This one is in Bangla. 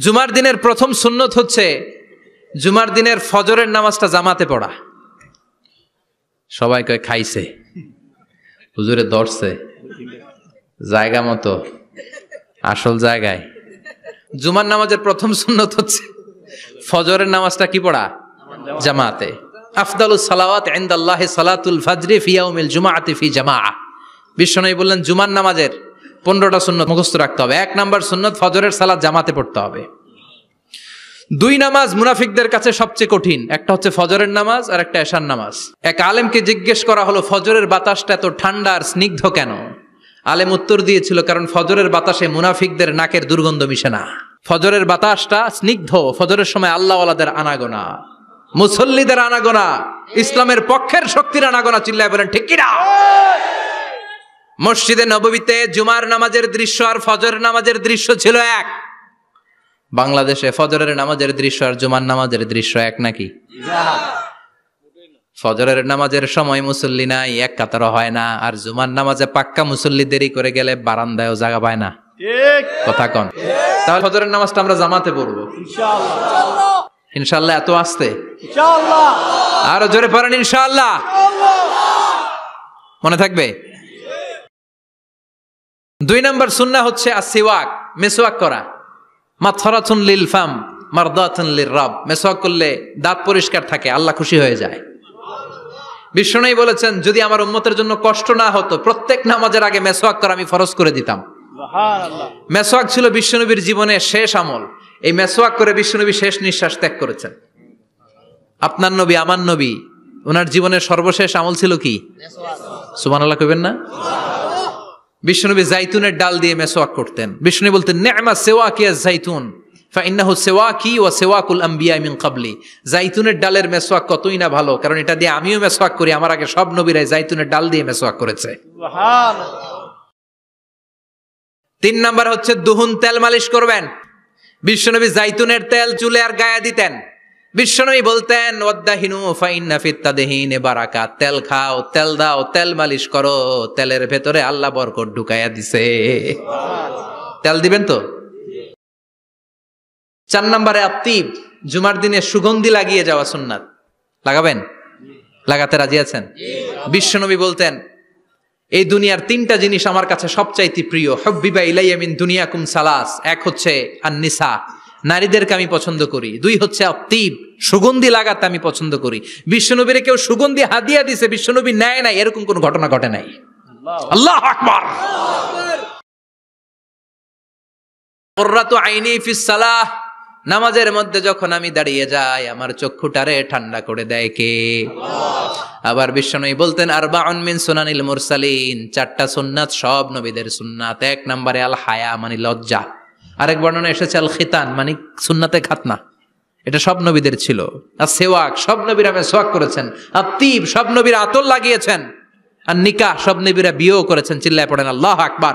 জুমার দিনের প্রথম সুন্নত হচ্ছে জুমার দিনের ফজরের নামাজটা জামাতে পড়া। সবাই কয় খাইছে, হুজুরে ধরছে জায়গা মতো, আসল জায়গায়। জুমার নামাজের প্রথম সুন্নত হচ্ছে ফজরের নামাজটা কি পড়া? জামাতে। আফদালুস সালাওয়াত ইনদাল্লাহি সালাতুল ফাজরি ফি ইয়াউমিল জুমআতি ফি জামাআহ। বিশ্বনবী বললেন জুমার নামাজের 15টা সুন্নত মুখস্থ রাখতে হবে। 1 নাম্বার সুন্নত ফজরের সালাত জামাতে পড়তে হবে। 2 নামাজ মুনাফিকদের কাছে সবচেয়ে কঠিন, একটা হচ্ছে ফজরের নামাজ আর একটা এশার নামাজ। এক আলেমকে জিজ্ঞেস করা হলো ফজরের বাতাসটা এত ঠান্ডা আর স্নিগ্ধ কেন? আলেম উত্তর দিয়েছিল কারণ ফজরের বাতাসে মুনাফিকদের নাকের দুর্গন্ধ মিশে না। ফজরের বাতাসটা স্নিগ্ধ, ফজরের সময় আল্লাহওয়ালাদের আনাগোনা, মুসল্লিদের আনাগোনা, ইসলামের পক্ষের শক্তির আনাগোনা। চিল্লায় বলেন ঠিক কিনা? মসজিদে নববীতে জুমার নামাজের দৃশ্য আর ফজরের নামাজের দৃশ্য ছিল এক। বাংলাদেশে ফজরের নামাজের দৃশ্য আর জুমার নামাজের দৃশ্য এক নাকি? ফজরের নামাজের সময় মুসল্লি নাই, এক কাতার হয় না, আর জুমার নামাজে পাক্কা মুসল্লি দেরি করে গেলে বারান্দায়ও জায়গা পায় না। কথা কন? তাহলে ফজরের নামাজটা আমরা জামাতে পড়বো ইনশাআল্লাহ। ইনশাআল্লাহ এত আসতে ইনশাআল্লাহ, আরো জোরে পড়েন ইনশাআল্লাহ। মনে থাকবে? 2 নাম্বার সুন্নাহ হচ্ছে আসওয়াক, মেসওয়াক করা। মাতহারাতুন লিল ফাম মারদাতুন লির রব। মেসওয়াক করলে দাঁত পরিষ্কার থাকে, আল্লাহ খুশি হয়ে যায়। বিশ্বনবী বলেছেন যদি আমার উম্মতের জন্য কষ্ট না হতো প্রত্যেক নামাজের আগে মেসওয়াক করা আমি ফরজ করে দিতাম। সুবহানাল্লাহ। মেসওয়াক ছিল বিশ্বনবীর জীবনের শেষ আমল। এই মেসওয়াক করে বিশ্বনবী শেষ নিঃশ্বাস ত্যাগ করেছেন। আপনার নবী, আমার নবী, ওনার জীবনের সর্বশেষ আমল ছিল কি? মেসওয়াক। সুবহানাল্লাহ কইবেন না? বিশ্বনবী জাইতুনের ডাল দিয়ে মেসওয়াক করতেন। বিশ্বনবী বলতেন নি'মা সিওয়াকিয়া জাইতুন ফাইন্নাহু সিওয়াকি ওয়া সিওয়াকুল আমবিয়া মিন ক্বাবলি। জাইতুনের ডালের মেসওয়াক কতই না ভালো, কারণ এটা দিয়ে আমিও মেসওয়াক করি, আমার আগে সব নবীরাই জাইতুনের ডাল দিয়ে মেসওয়াক করেছে। সুবহানাল্লাহ। 3 নাম্বার হচ্ছে দুহুন, তেল মালিশ করবেন। বিশ্বনবী জাইতুনের তেল চুলে আর গায়ে দিতেন। বিশ্বনবী বলতেন ওয়াদাহিনু ফাইন্না ফিত তাদহিনে বারাকাত। তেল খাও, তেল দাও, তেল মালিশ করো, তেলের ভেতরে আল্লাহ বরকত ঢুকাইয়া দিছে। তেল দিবেন তো? 4 নম্বরে আত্তিব, জুমার দিনে সুগন্ধি লাগিয়ে যাওয়া সুন্নাত। লাগাবেন? লাগাতে রাজি আছেন? বিশ্বনবী বলতেন এই দুনিয়ার 3টা জিনিস আমার কাছে সবচাইতে প্রিয়। হুব্বিবা ইলাইয়া মিন দুনিয়াকুম সালাস। 1 হচ্ছে আন-নিসা, নারীদেরকে আমি পছন্দ করি। 2 হচ্ছে আত্তিব, সুগন্ধি লাগাতে আমি পছন্দ করি। বিশ্বনবীরে কেউ সুগন্ধি হাদিয়া দিছে, বিশ্বনবী নেয় নাই, এরকম কোন ঘটনা ঘটে নাই। আল্লাহু আকবার। কুররাতু আইনি ফিস সালাহ। নামাজের মধ্যে যখন আমি দাঁড়িয়ে যাই আমার চক্ষুটারে ঠান্ডা করে দেয় কে? আবার বিশ্বনবী বলতেন আরবাউন মিন সুনানিল মুরসালিন। 4টা সুন্নাত সব নবীদের সুন্নাত। 1 নম্বরে আল হায়া মানে লজ্জা। আরেক বর্ণনা এসেছে আল খিতান মানে সুন্নাতে খাতনা, এটা সব নবীদের ছিল। আর সেওয়াক, সব নবীরা মেসওয়াক করেছেন। আত্তিব, সব নবীরা আতর লাগিয়েছেন। আর নিকাহ, সব নবীরা বিয়েও করেছেন। চিল্লায় পড়েন আল্লাহু আকবার।